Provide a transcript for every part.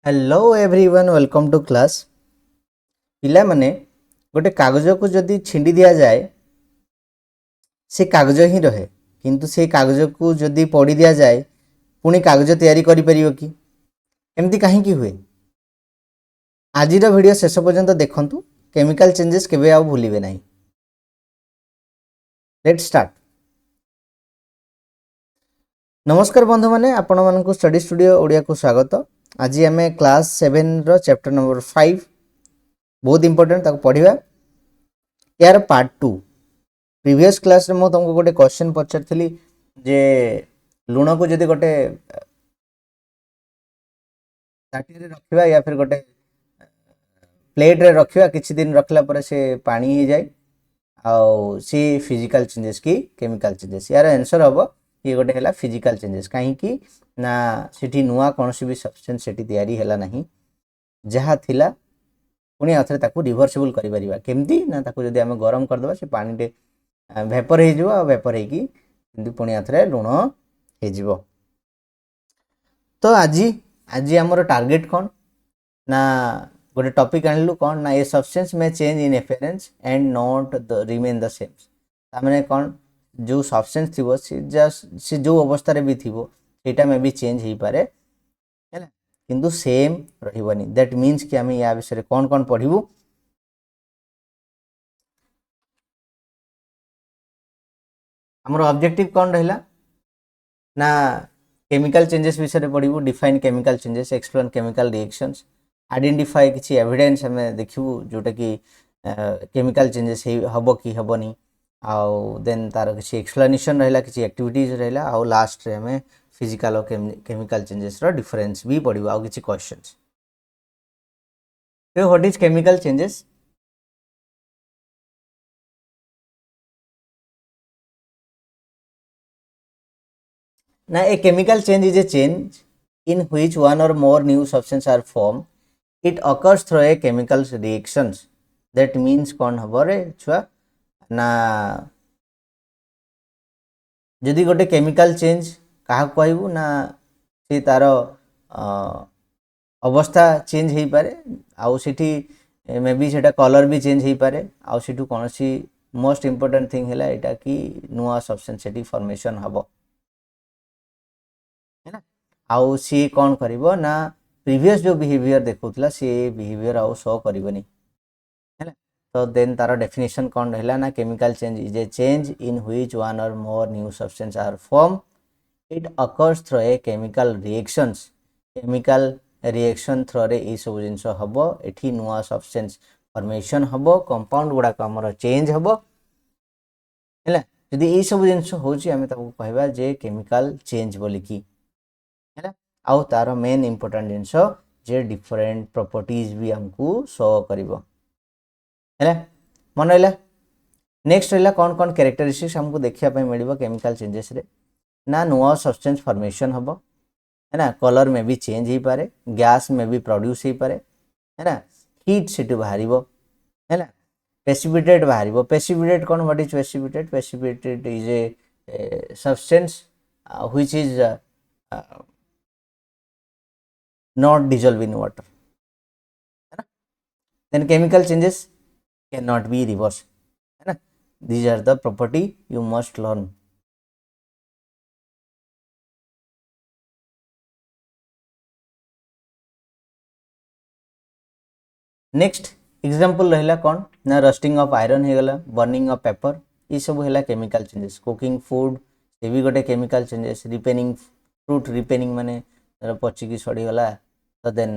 Hello everyone welcome to class. पिला माने गोटे कागज को जदि छिंडी दिया जाए से कागज ही रहे, किंतु से कागज को जदि पड़ी दिया जाए पुणी कागज तैयारी करि परिबो कि? एमती काहे कि हुए? आज वीडियो शेष पर्यंत देखंतु, केमिकल चेंजेस केबे आ भूलिबे नाही। Let's start. नमस्कार बंधु माने, आपण मानकु स्टडी स्टूडियो ओडिया को स्वागत। आज आम क्लास 7 रो चैप्टर नंबर 5 बहुत इंपोर्टेंट ताको पढ़िबा। यार पार्ट 2 प्रीवियस क्लास रे मो तुमको गोटे क्वेश्चन पचारथली जे लुण को जदि गोटे ताटी रे रखिबा या फिर गोटे प्लेट रे रखिबा, किछि दिन रखला पर से पानी ही जाय आउ सी फिजिकल चेंजेस की केमिकल चेंजेस। यार आंसर हबो ये गोटे हैला फिजिकल चेंजेस। काहे कि ना सिटी नुआ कोनोसी भी सब्सटेंस सिटी तयारी हैला नाही, जहा थिला पुणी आथरे ताकू रिवर्सिबल करि परिबा। केमती ना ताकू जदि हम गरम कर दबा से पानी टे वेपर हे जिवो, आ वेपर हे कि किंतु पुणी आथरे लुण हे जिवो। तो आज हमर टारगेट कोन ना गोटे टॉपिक आनलु कोन ना ए सब्सटेंस में change in appearance and not the remain the same. ता माने कोन जो सब्सटेंस थिबो से जो अवस्था रे भी थिबो सेटा में भी चेंज हे पारे हैला, किंतु सेम रहिबनी। दैट मीन्स कि हमें या विषय कोन कोन पढिबु। हमर ऑब्जेक्टिव कोन रहला ना केमिकल चेंजेस विषय पढ़ू, define chemical changes, explain chemical reactions, identify किसी एविडेंस हमें देखिबू जोटा कि केमिकल चेंजेस हबो कि हबनी, आउ देन तार किसी एक्सप्लेनेशन रहला, किसी एक्टिविटीज रहला, आउ लास्ट रे हमें फिजिकल और केमिकल चेंजेस रो डिफरेंस भी पढ़ू, आउ किसी क्वेश्चंस। तो what is chemical changes? Now, a chemical change is a change in which one or more new substances are formed. It occurs through a chemical reactions. That means कौन हबो रे छुआ ना जदि गोटे केमिकल चेंज कहा कहबू ना से तार अवस्था चेंज हो पारे, आउ सिटी मे बी सेटा कलर भी चेंज हो पारे, आउ सिटू कोनोसी मोस्ट इंपोर्टेंट थिंग हैला एटा कि नुआ सब्सटेंस सेटी फॉर्मेशन हबो है ना। आउ सी कौन करिवो ना प्रीवियस जो बिहेवियर देखौतला से बिहेवियर आउ शो करिवनी है ना। तो देन तार डेफिनेशन कौन रहला ना chemical change is a change in which one or more new substance are form. It occurs through a chemical reactions. Chemical reaction through रे ई सब जिंस हबो, एठी नुआ सब्सटेंस फॉर्मेशन हबो, कंपाउंड गुडा का हमर चेंज हबो हैला। यदि ई सब जिंस होची हमें ताको कहबा जे केमिकल चेंज बोली की है। आउ तार मेन इंपोर्टेंट जिनस जे डिफरेंट प्रॉपर्टीज भी हमको शो करिवो है मन रहा। नेक्स्ट रहा कौन कौन कैरेक्टरिस्टिक्स हमको देखा मिल केमिकल चेंजेस रे ना नुआ सब्सटेंस फॉर्मेशन हम है ना, कलर में भी चेंज हो पारे, गैस में भी प्रोड्यूस हो पारे है ना, हीट से बाहर है ना, प्रेसिपिटेट बाहर। प्रेसिपिटेट कौन what is precipitate? Precipitate is a substance which is not dissolve in water है ना। then chemical changes cannot be reversed है ना। these are the property you must learn। Next example रहला कौन ना रस्टिंग ऑफ आयरन हो गला, burning of paper, ये सब है केमिकल चेंजेस। कुकिंग फूड ये भी गोटे केमिकल चेंजेस। रिपेनिंग फ्रूट, रिपेनिंग माने पचिकी सड़ी गला तो देन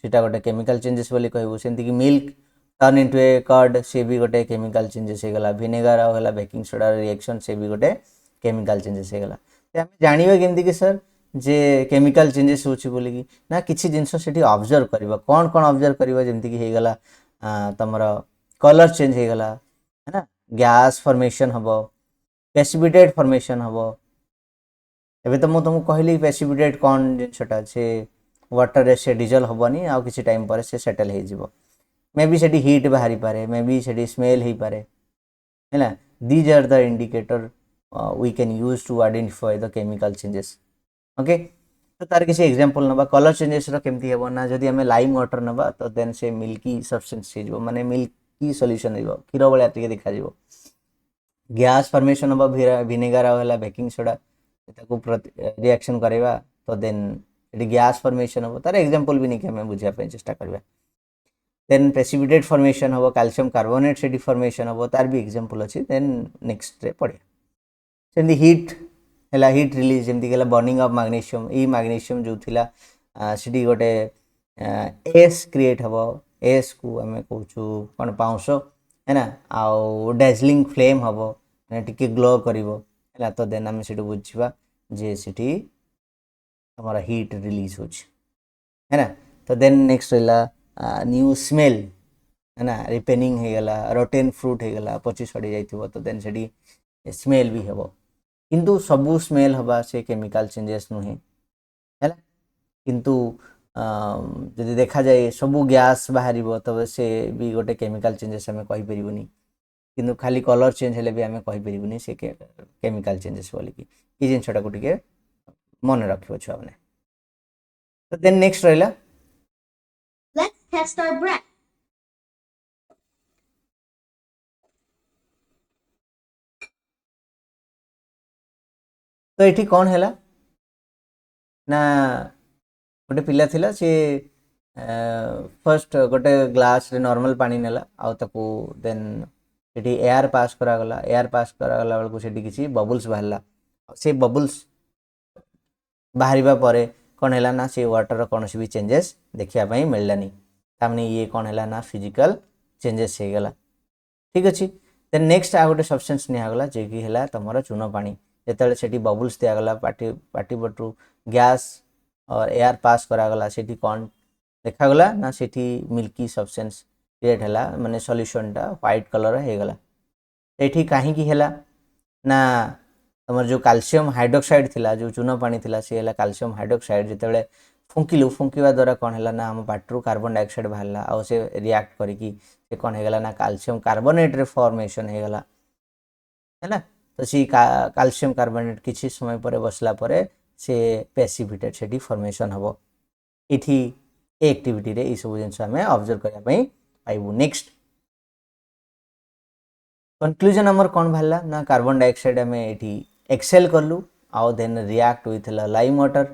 सीटा गोटे केमिकल चेंजेस बोली कहबो। सेमती कि मिल्क टर्न इनटू ए कर्ड से भी गोटे केमिकल चेंजेस हो गला। विनेगर आ होला बेकिंग सोडा रिएक्शन से भी गोटे केमिकल चेंजेस हो गला। तो हम जानिबा केमती कि सर जे केमिकल चेंजेस होची बोली कि ना किछि जिंस सेठी ऑब्जर्व करबा। कौन कौन ऑब्जर्व करबा? जेमती कि हे गला तमरो कलर चेंज हो गला है ना, गैस फॉर्मेशन हबो, प्रेसिपिटेट फॉर्मेशन हबो। एबे तो मु तुमको कहली प्रेसिपिटेट कौन जिंसटा से वाटर रे से डिजल हबनी, आ किछि टाइम पर से सेटल हे जिवो। मे बी सेठी हीट बाहरी पारे, मे बी सेठी स्मेल हे पारे है ना। These are the indicator we can use to identify the chemical changes. Okay, तो तार किसी एग्जांपल नबा कलर चेंजेस रो केमती हेबो ना जदी हमें लाइम वाटर नबा तो देन से मिल्की सब्सटेंस हे जो माने मिल्की सॉल्यूशन हेबो क्षीर भलिया टिके देखा जिवो गैस फॉर्मेशन हबो विनेगर होला बेकिंग सोडा ताको रिएक्शन करबा तो देन एटी गैस फॉर्मेशन हबो तार एग्जांपल भी नहीं कि हमें बुझिया पे चेष्टा करबा देन प्रेसिपिटेट फॉर्मेशन हबो कैल्शियम कार्बोनेट से फॉर्मेशन हबो तार भी एग्जांपल अछि देन नेक्स्ट रे पड़े सेंदी हीट हैला हीट रिलीज जेमती गेला burning of magnesium E magnesium जो थिला सिटी गोटे एस क्रिएट हबो एस को हमें कहूछु कोन पाउसो है ना आउ डेजलिंग फ्लेम हबो टिके ग्लो करिवो हैला तो देन हम सिटी बुझिबा जे सिटी हमारा हीट रिलीज होछ है ना तो देन नेक्स्ट रहला न्यू स्मेल है ना रिपेनिंग हे गला रोटेन फ्रूट हे गला पची सड़ी जाइथिबो तो देन सेडी स्मेल भी हेबो किंतु सबू स्मेल हवा से केमिकल चेंजेस नुहे है किंतु जदि देखा जाए सबू गैस बाहर तब से भी गोटे केमिकल चेंजेस हमें कहि परिबुनी किंतु खाली कलर चेंज हेले भी हमें कहि परिबुनी से केमिकल चेंजेस बोली कि जिनसटा को टिके मन रखिबो छुआ माने तो देन नेक्स्ट रहला Let's test our breath. तो ये कौन है ना गोटे पिला थिला से फर्स्ट गोटे ग्लास रे नॉर्मल पानी नेला आउ ताकू देन सेठी एयर पास करागला एयर पास करागला बेलू सेठी किसी बबल्स बाहरला से बबल्स बाहरिबा परे कौन है ना से वाटर कौन भी चेंजेस देखा मिललानी तामने ये कौन है ना फिजिकल चेंजेस हो गला ठीक अच्छे देन नेक्स्ट आ गोटे सब्सटेंस निगला जे कि है तुम चून पानी जिते से बबल्स दिगला पार्टी पार्टी बटू गैस और एयर पास करागला से कौन देखागला ना से मिल्की सब्सटेंस क्रिएट है माने सॉल्यूशनटा व्हाइट कलर हो गला ये कहीं है ना तुम जो कैल्शियम हाइड्रोक्साइड थिला जो चून पानी थिला से है कैल्शियम हाइड्रोक्साइड जिते फुंकिलु फुंकिवा द्वारा कौन है ना आम पार्टी कार्बन डाइऑक्साइड बाहरला आउ से रिएक्ट करिकी से कौन है ना कैल्शियम कार्बोनेट रे फॉर्मेशन हो गला है ना तो सी कैल्शियम कार्बोनेट किसी समय पर बसला परे से प्रेसिपिटेट से फॉर्मेशन हम इठी एक्टिविटी रे सब जिन आम ऑब्जर्व करने पाइबू नेक्स्ट कंक्लूजन आमर कौन बाहरला ना कार्बन डाइऑक्साइड आम ये एक्सेल कलु आउ then react with lime water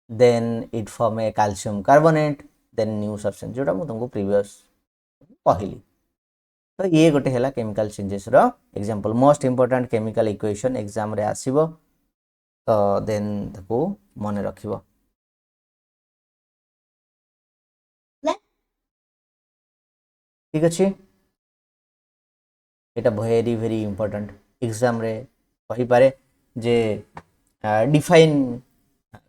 then it form a calcium carbonate then new substance जोटा मुझे तुमको प्रीवियस कहली तो ये गोटे है केमिकल चेंजेस रो example most important chemical equation exam रे आसीबो तो देन ताको मन रखिबो ठीक अच्छे এটা वेरी वेरी इंपोर्टेंट एग्जाम रे कहि पारे जे डिफाइन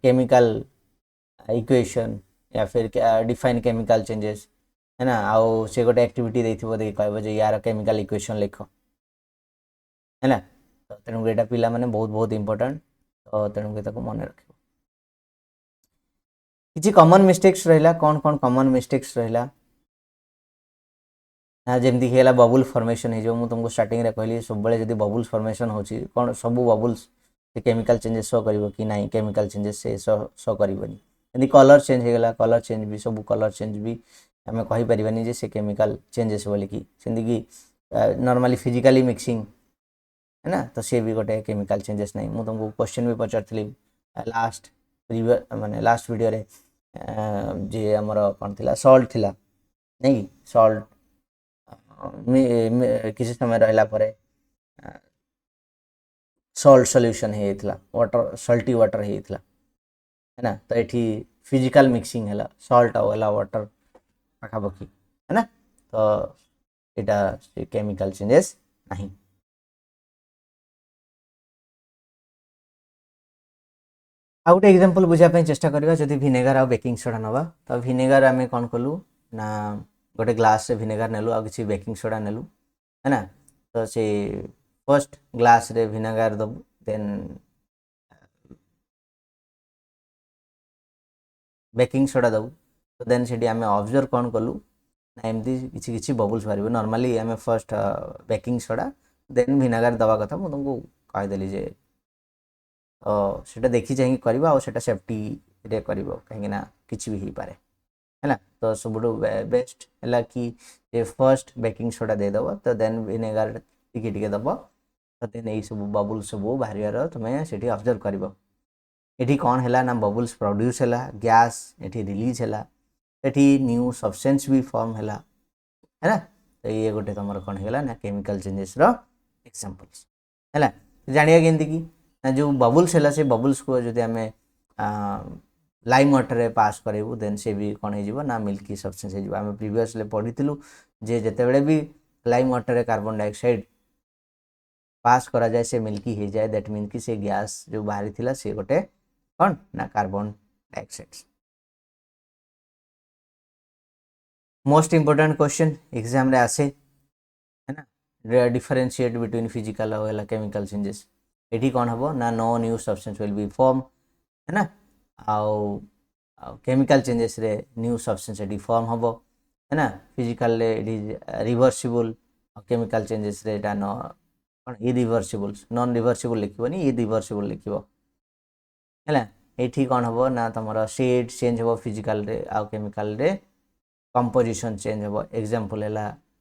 केमिकल इक्वेशन या फिर डिफाइन केमिकल चेंजेस है ना आउ से गोटे एक्टिविटी देथिबो दे कहबो जे यार केमिकल इक्वेशन लिख है ना तो तेणु एटा पिला माने बहुत बहुत इंपोर्टेंट तो तेणु ताको मन रखिबो किछि कॉमन मिस्टेक्स रहिला कौन कौन कॉमन मिस्टेक्स रहिला ना जेमती है बबुल फॉर्मेशन हो मुझे तुमको स्टार्टिंग रे कहली सब बेले जदी बबुल्स फॉर्मेशन होची कौन सब बबुल्स से केमिकल चेंजेस शो करिवो कि नहीं केमिकल चेंजेस से शो करिवनी यदि कलर चेंज हो गला कलर चेंज भी सब कलर चेंज भी आम कहि परिबानी जे से केमिकल चेंजेस बोली कि सेंदी कि नॉर्मली फिजिकली मिक्सिंग है ना तो सी भी गोटे केमिकल चेंजेस नहीं मुझे तुमको क्वेश्चन भी पचारि लास्ट प्रीवियस माने लास्ट वीडियो रे जे हमर कौन थिला सॉल्ट थिला नहीं सॉल्ट किसी समय रहा परे सॉल्ट सॉल्यूशन होता वाटर सॉल्टी वाटर होता है ना तो ये फिजिकल मिक्सिंग है सॉल्ट आउ वाटर पाखापाखि है ना तो यहाँ केमिकल चेंजेस नहीं आ गोटे एग्जांपल बुझापी चेष्टा करवा जदि विनेगर आउ बेकिंग सोडा नवा तो विनेगर आम कौन कलु ना गोटे ग्लास रे विनेगर नेलु आ किसी बेकिंग सोडा नेलु है ना तो से फर्स्ट ग्लास रे विनेगर दबु देन बेकिंग सोडा दबु तो देन से आम ऑब्जर्व कौन कलु ना एमती किसी किसी बबल्स बाहर नॉर्मली आम first baking soda then vinegar दवा कथा मुझे तुमको कहीदेली जे तो सेटा देखि चाहिए करबा और सेटा सेफ्टी रे करबो कहीं ना किछि भी ही पारे है ना। तो सबुठु बेस्ट है कि जे फर्स्ट बेकिंग सोडा दे दबो तो देन विनेगार टिके टिके दबो तो देन एई सब बबुल सब बाहर तुम से ऑब्जर्व कर एठी कौन है ना बबुल्स प्रोड्यूस है गैस एठी रिलीज है एठी न्यू सब्सटेंस भी फॉर्म है ना। तो ये गोटे तुम कौन है ना केमिकल चेंजेस रो एग्जांपल्स है जानिया केमती कि ना जो बबुल्स है से बबुल्स को जदि आम लाइम वाटर रे पास करेबू देन से भी कौन हो ना मिल्की सब्सटेंस हो आम प्रीवियसली पढ़ीलु जे जितेबाला भी लाइम वाटर रे कार्बन डाइऑक्साइड पास करा जाए से मिल्की हो जाए दैट मीन कि से गैस जो बाहरी थिला से गोटे कौन ना carbon dioxide. Most important question exam रे आसे है ना डिफरेंशिएट बिटवीन फिजिकल और केमिकल चेंजेस एठी कौन हम ना no new substance will be form है ना आउ केमिकल चेंजेस रे न्यू सब्सटेंस एटी फॉर्म हम है ना फिजिकल एटी रिवर्सिबल केमिकल चेंजेस रे एटा न कौन इरिवर्सिबल नॉन रिवर्सिबल लिखबनी इरिवर्सिबल लिखिबो है एठी कौन हम ना तुम शेड चेंज हम फिजिकल रे आउ केमिकल रे कंपोजिशन चेंज हम एग्जांपल है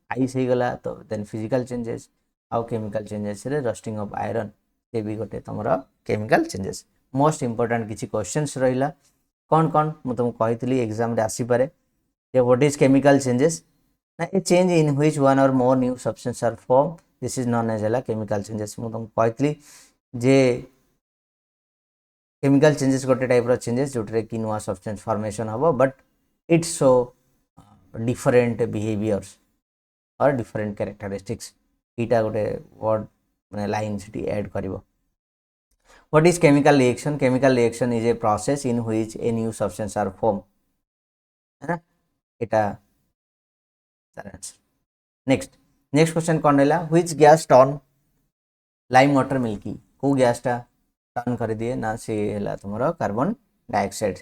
आइस हो गला तो देन फिजिकल चेंजेस आउ केमिकल चेंजेस रे रस्टिंग ऑफ आयरन से भी गोटे तुम केमिकल चेंजेस मोस्ट इंपोर्टेंट किसी क्वेश्चंस रहिला कौन कौन मुझे तुमको कही एग्जाम रे आसीपारे जे व्हाट इज केमिकल चेंजेस ना a change in which one or more new substance are form this is known as है केमिकल चेंजेस मुझे तुमको कही जे केमिकल चेंजेस गोटे टाइप रो चेंजेस जोटे कि नुआ सब्सटेंस फॉर्मेशन हम but it's so different behaviours और डिफरेंट कैरेक्टरिस्टिक्स इटा गोटे वर्ड माने लाइन से add करिवो। What is chemical reaction? Chemical reaction is a process in which a new substance are formed. है ना इटा तार आंसर। नेक्स्ट क्वेश्चन कौन रहा which gas turn lime water milky को गैसटा टर्न कर दिए ना से है तुम carbon dioxide.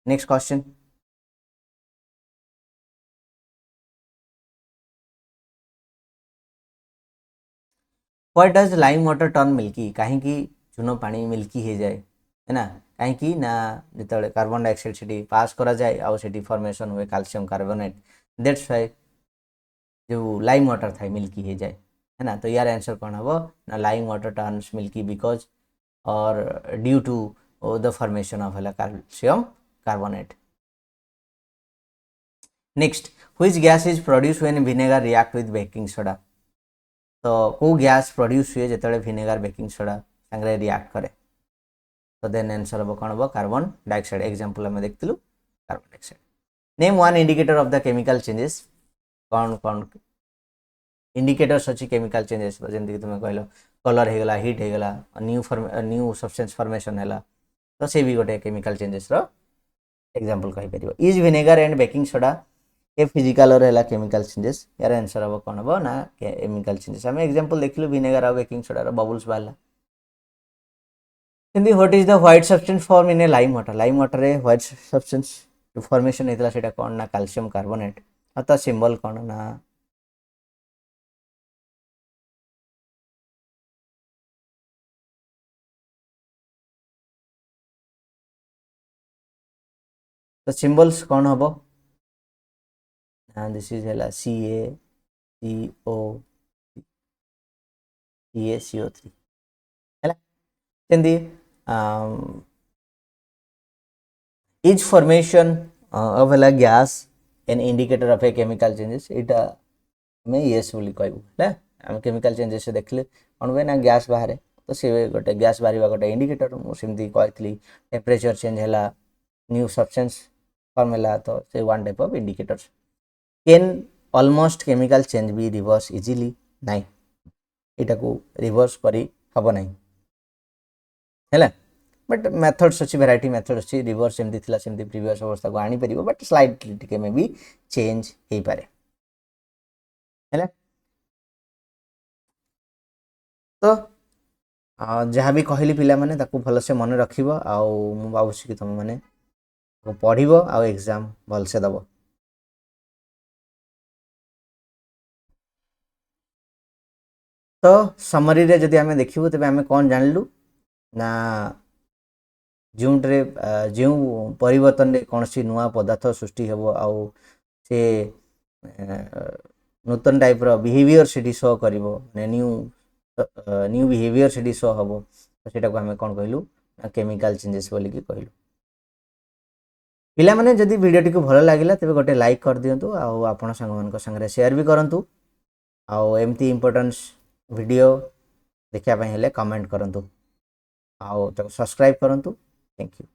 Next question what does lime water turn milky कहीं चून पानी मिल्की हो जाए है ना कहीं ना जो कार्बन डाइऑक्साइड से पास करा जाए आउ से फॉर्मेशन हुए कैल्शियम कार्बोनेट दैट्स व्हाई जो लाइम वाटर था मिल्की हो जाए है ना। तो यार आंसर कौन हम ना lime water turns milky because or due to the formation of है calcium carbonate. Next which gas is produce when vinegar react with baking soda तो को गैस प्रोड्यूस हुए जो विनेगर बेकिंग सोडा सांगे रिएक्ट करे तो देन आंसर हम कौन हम कार्बन डाइऑक्साइड एग्जांपल आम देखलु carbon dioxide. Name one indicator of the chemical changes कौन कौन इंडिकेटर्स अच्छी केमिकल चेंजेस जमीन तुम कहल कलर होगला हिट होगला न्यू सब्सटेंस फॉर्मेशन है तो से भी गोटे केमिकल चेंजेस रो एग्जांपल कहि परिबो। Is vinegar and baking soda a physical or है केमिकल चेंजेस यार आंसर हम कौन हम ना केमिकल चेंजेस आम एग्जांपल देखलु विनेगर और बेकिंग सोडा रो बबल्स बाहला। हिंदी what is the white substance form in a lime water रे व्हाइट सब्सटेंस जो फॉर्मेशन होता है कौन ना कैल्शियम कार्बोनेट अतः सिंबल कौन ना तो सिंबल्स कौन हम दिस इज है CaCO3 है सेमती इज फॉर्मेशन ऑफ है gas an indicator of a chemical changes इटा मैं येस बोली कहबू है आम केमिकल चेंजेस देखले कौन हुए ना गैस बाहर तो सी गोटे गैस बाहर गोटे इंडिकेटर मुझे कही टेम्परेचर चेंज है न्यू सब्सटेंस फॉर्म है तो से one type of indicators can almost chemical change भी रिवर्स इजिली नाई इटा को रिवर्स करी हब नहीं है बट मेथड्स अच्छी वेराइटी मेथड्स अच्छी रिवर्स सेमती थिला सेमती प्रीवियस अवस्था को आनी परिबो बट स्लाइटली टिके में भी चेंज हो पारे है तो जहाँ भी कहली पिला माने ताकू भलसे मन रखिबो आउ मु भाबुछि कि तुम माने पढ़िबो आउ एग्जाम भलसे दबो। तो समरी रे जदि आमे देखिबो तबे आमे कोन जानलु ନା ଯେଉଁଠାରେ ଯେଉଁ ପରିବର୍ତ୍ତନରେ କୌଣସି ନୂଆ ପଦାର୍ଥ ସୃଷ୍ଟି ହେବ ଆଉ ସେ ନୂତନ ଟାଇପ୍ର ବିହେଭିଅର ସେଠି ଶୋ କରିବ ମାନେ ନ୍ୟୁ ବିହେଭିଅର ସେଠି ଶୋ ହେବ ତ ସେଇଟାକୁ ଆମେ କ'ଣ କହିଲୁ ନା କେମିକାଲ ଚେଞ୍ଜେସ୍ ବୋଲିକି କହିଲୁ। ପିଲାମାନେ ଯଦି ଭିଡ଼ିଓଟିକୁ ଭଲ ଲାଗିଲା ତେବେ ଗୋଟେ ଲାଇକ୍ କରିଦିଅନ୍ତୁ ଆଉ ଆପଣ ସାଙ୍ଗମାନଙ୍କ ସାଙ୍ଗରେ ସେୟାର ବି କରନ୍ତୁ ଆଉ ଏମିତି ଇମ୍ପୋର୍ଟାନ୍ସ ଭିଡ଼ିଓ ଦେଖିବା ପାଇଁ ହେଲେ କମେଣ୍ଟ କରନ୍ତୁ ଆଉ ତାକୁ ସବସ୍କ୍ରାଇବ୍ କରନ୍ତୁ। Thank you.